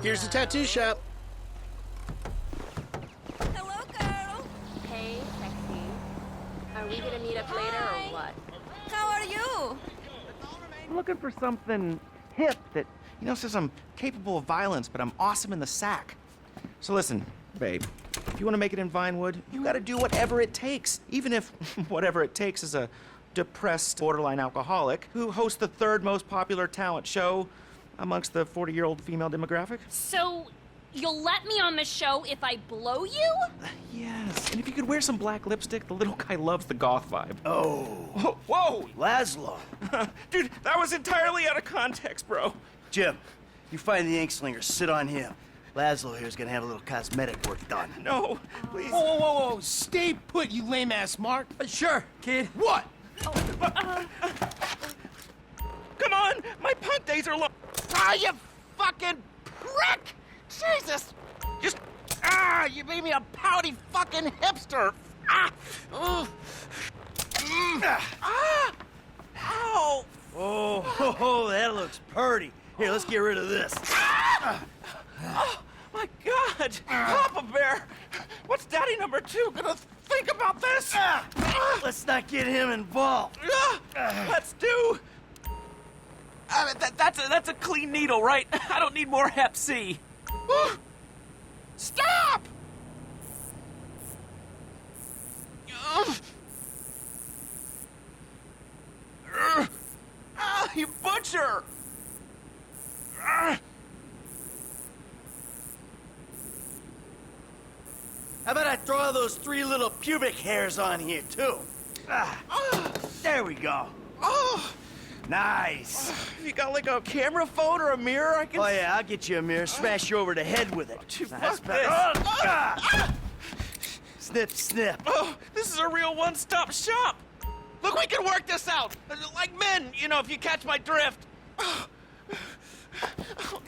Here's the tattoo shop. Hello, girl. Hey, sexy. Are we gonna meet up later or what? How are you? I'm looking for something hip that, says I'm capable of violence, but I'm awesome in the sack. So listen, babe, if you want to make it in Vinewood, you gotta do whatever it takes. Even if whatever it takes is a depressed, borderline alcoholic who hosts the third most popular talent show amongst the 40-year-old female demographic. So, you'll let me on the show if I blow you? Yes, and if you could wear some black lipstick, the little guy loves the goth vibe. Oh. Whoa! Laslow. Dude, that was entirely out of context, bro. Jim, you find the ink slinger, sit on him. Laslow here's gonna have a little cosmetic work done. No, please. Whoa. Stay put, you lame-ass Mark. Sure, kid. What? Come on, my punk days are long. Ah, you fucking prick! Jesus! You made me a pouty fucking hipster! Ow! Oh, that looks purty. Here, let's get rid of this. Oh, my God! Papa Bear! What's Daddy number 2 gonna think about this? Let's not get him involved. Let's do... that's a clean needle, right? I don't need more Hep C. Stop! You butcher! How about I throw all those 3 little pubic hairs on here, too? There we go. Oh, Nice. you got like a camera phone or a mirror I can... Oh, yeah, I'll get you a mirror, smash you over the head with it. Fuck better. this. Snip, snip. Oh, this is a real one-stop shop. Look, we can work this out. Like men, if you catch my drift. Oh,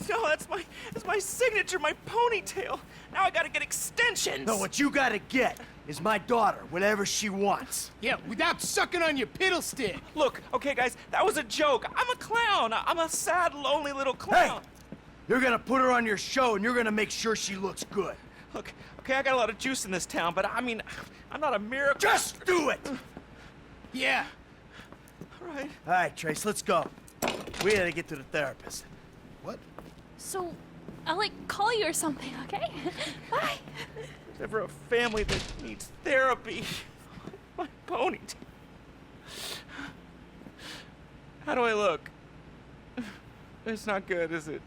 no, that's my signature, my ponytail. Now I gotta get extensions. No, what you gotta get is my daughter, whatever she wants. Yeah, without sucking on your piddle stick. Look, okay, guys, that was a joke. I'm a clown. I'm a sad, lonely little clown. You're gonna put her on your show, and you're gonna make sure she looks good. Look, okay, I got a lot of juice in this town, but I mean, I'm not a miracle. Just do it! Yeah. All right. All right, Trace, let's go. We gotta get to the therapist. What? So, I'll call you or something, okay? Bye. There's ever a family that needs therapy. My ponytail. How do I look? It's not good, is it?